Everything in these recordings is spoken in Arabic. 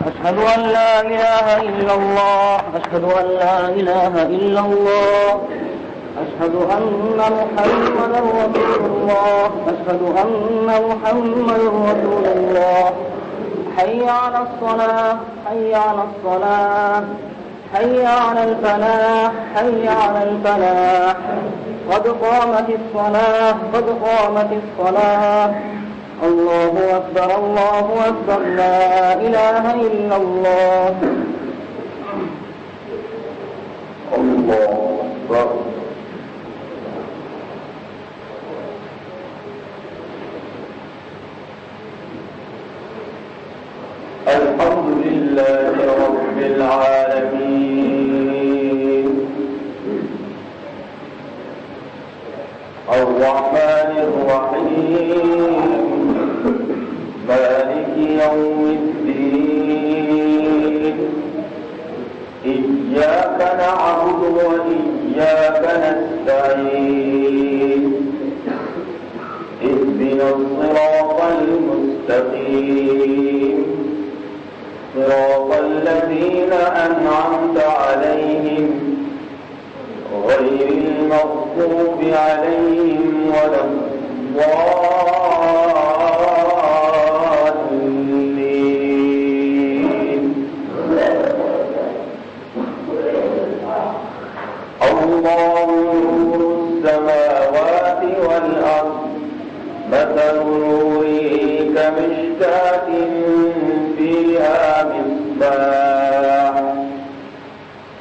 أشهد أن لا إله إلا الله. أشهد أن لا إله إلا الله. أشهد أن محمدا رسول الله. أشهد أن محمدا رسول الله. حي على الصلاة. حي على الصلاة. حي على الفلاح. حي على الفلاح. قد قامت الصلاة. قد قامت الصلاة. الله أكبر. الله أكبر. لا إله إلا الله. الله أكبر. الحمد لله رب العالمين الرحمن الرحيم مالك يوم الدين إياك نعبد وإياك نستعين اهدنا الصراط المستقيم صراط الذين أنعمت عليهم غير المغضوب عليهم ولا الضالين. الله نور السماوات والأرض مثل نوره كمشكاة فيها مصباح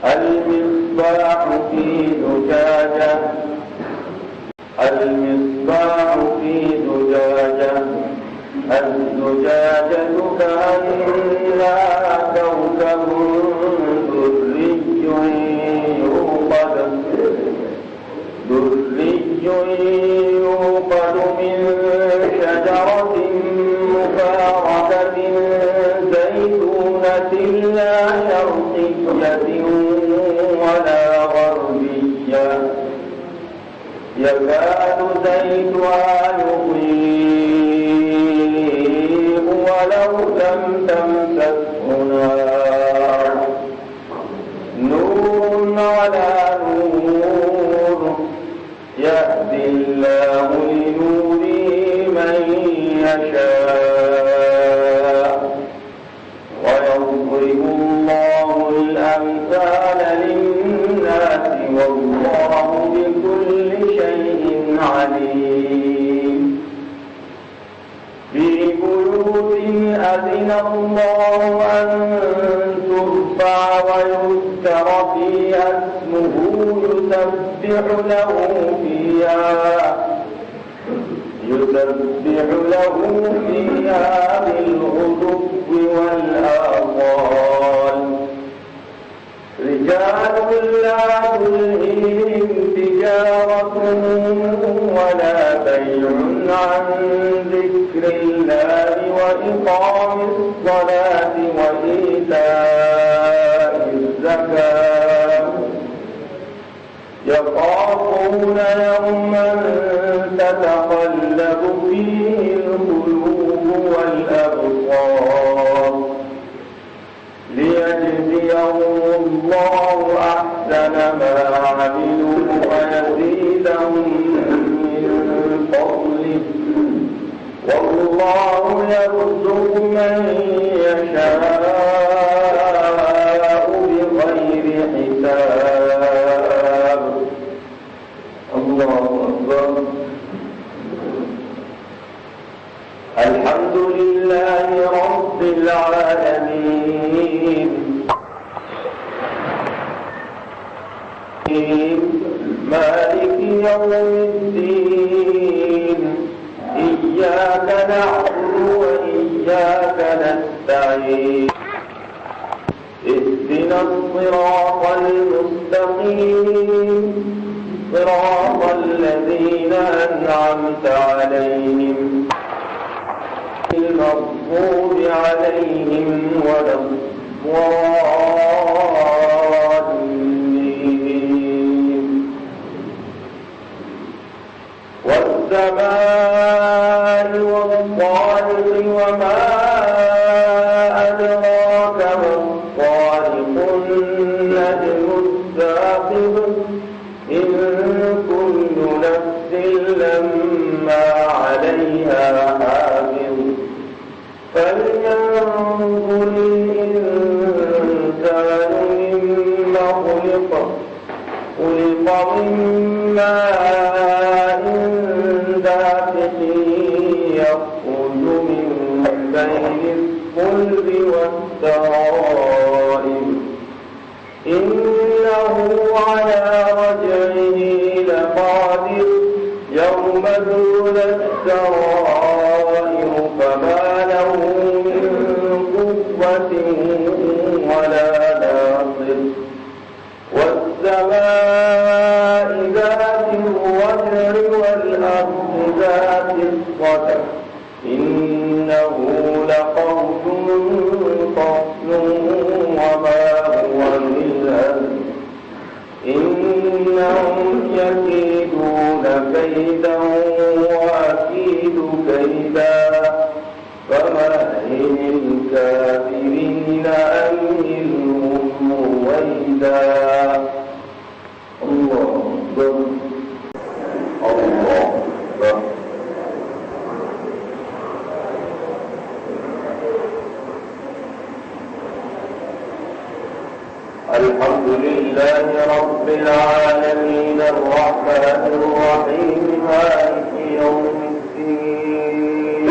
المصباح في زجاجة الزجاجة كأنها كوكب دري يوقد من شجرة مباركة زيتونة لا شرقية ولا غربية يكاد زيتها يضيء ولو لم تمسسه نار نور على نور يهدي الله لنوره من يشاء ويضرب الله الأمثال للناس والله بكل شيء عليم. في بيوت أذن الله أن ترفع ويذكر فيها اسمه يسبح له فيها بالغدو والآصال رجال لا تلهيهم تجارة ولا بيع عن ذكر الله وإقام الصلاة وإيتاء الزكاة يخافون يوما تتقلب فيه القلوب والأبصار ليجزيهم الله أحسن ما عملوا ويزيدهم من فضله والله يرزق من يشاء بغير حساب. الله أكبر. الحمد لله رب العالمين مالك يوم الدين إياك نعبد وإياك نستعين اهدنا الصراط المستقيم صراط الذين أنعمت عليهم المغضوب عليهم ولا الضالين. والسماء والطارق وما أدراك والسرائر إنه على رجعه لقادر يوم تبلى السرائر فما له من قوة ولا ناصر والسماء ذات الرجع والأرض ذات الصدع إنه لقول فصل وما هو بالهزل إنهم يكيدون كيدا وأكيد كيدا فمهل الكافرين أمهلهم رويدا الله أكبر الله أكبر الحمد لله رب العالمين الرحمن الرحيم مالك يوم الدين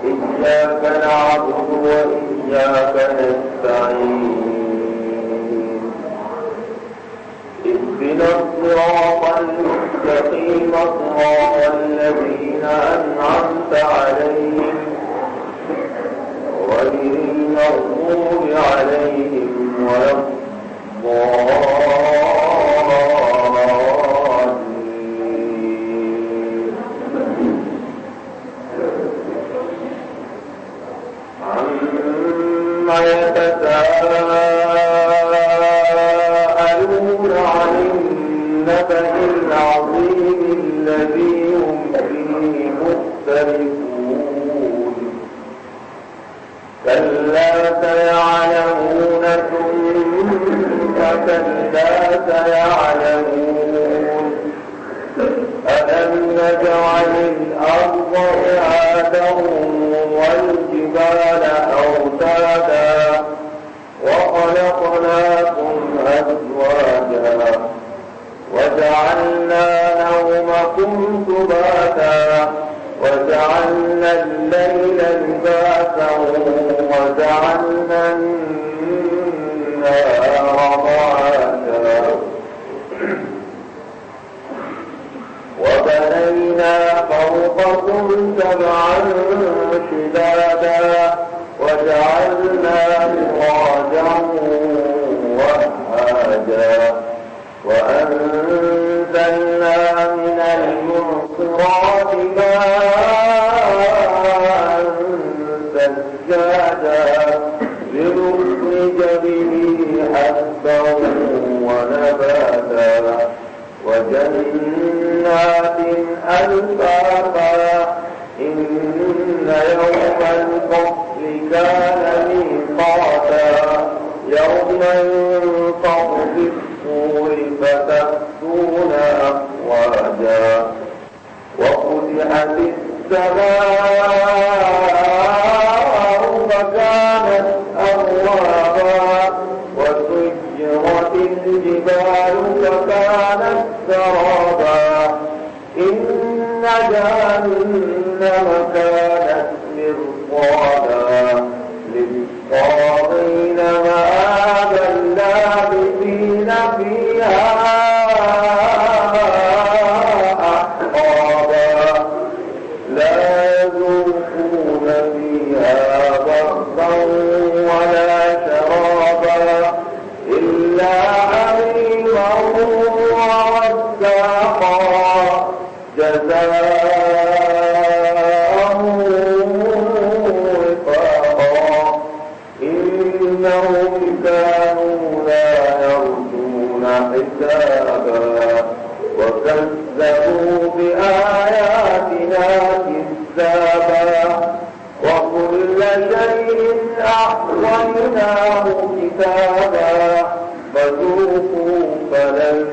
إياك نعبد وإياك نستعين اهدنا الصراط المستقيم صراط الذين أنعمت عليهم غير المغضوب عليهم ولا الضالين عما يتساءلون عن النبأ العظيم الذي هم فيه مختلفون كلا سيعلمون ثم كلا سيعلمون ألم نجعل الأرض مهادا والجبال أوتادا وخلقناكم أزواجا وجعلنا نومكم سباتا وجعلنا الليل لباسا وجعلنا النهار معاشا وبنينا فوقكم سبعا شدادا وجعلنا سراجا وهاجا وأنزلنا من المعصرات ماء ثجاجا لنخرج به حبا ونباتا وجنات ألفافا إن يوم الفصل كان ميقاتا يوم ينفخ في الصور فتأتون أفواجا وفتحت السماء فكانت أبوابا وسيرت الجبال فكانت سرابا إن جهنم كانت مرصادا للطاغين مآبا لابثين فيها أحقابا لا يذوقون فيها بردا ولا شرابا إلا حميما وغساقا جزاء وفاقا إنهم كانوا لا يرجون حسابا وكذبوا بآياتنا كذابا وكل شيء أحصيناه كتابا فذوقوا فلن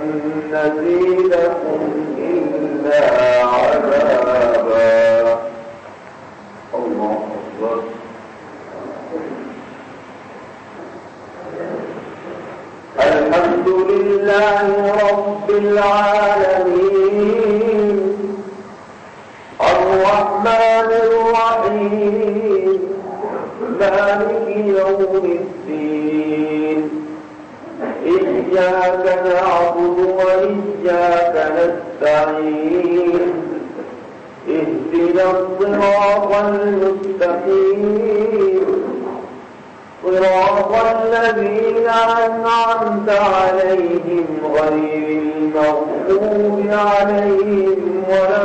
نزيدكم إلا عذابا الله أكبر الحمد لله رب العالمين الرحمن الرحيم مالك يوم الدين إياك نعبد وإياك نستعين اهدنا الصراط المستقيم صراط الذين أنعمت عليهم غير المغضوب عليهم ولا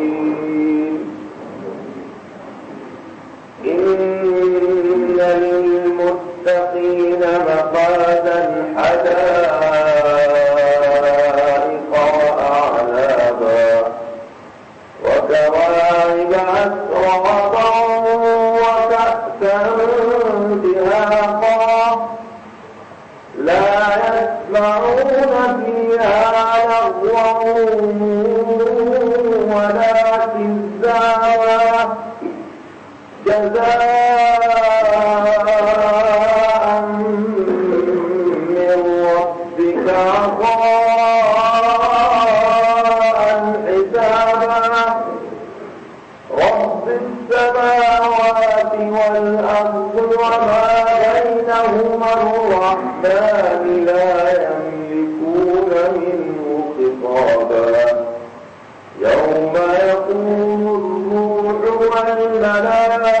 الضالين إن للمتقين مفازا حدائق وأعنابا وكواعب أترابا وكأسا دهاقا لا يسمعون فيها لغوا ولا كذابا جزاء من ربك عطاء حسابا رب السماوات والأرض وما بينهما الرحمن لا يملكون منه خطابا يوم يقوم الروح والملائكة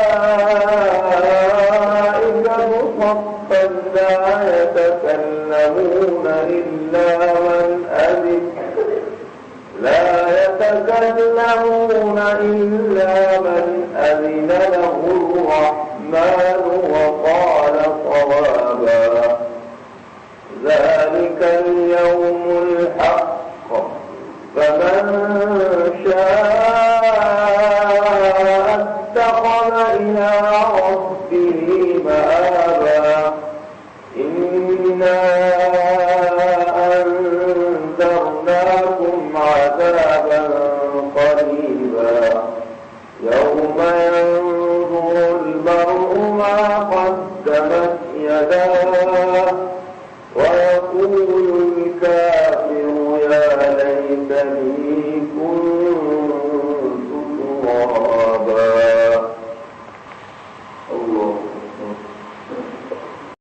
صفا لا يتكلمون إلا من أذن له الرحمن وقال صوابا ذلك اليوم الحق فمن شاء اتخذ إلى ربه مآبا إنا أنذرناكم عذابا قريبا يوم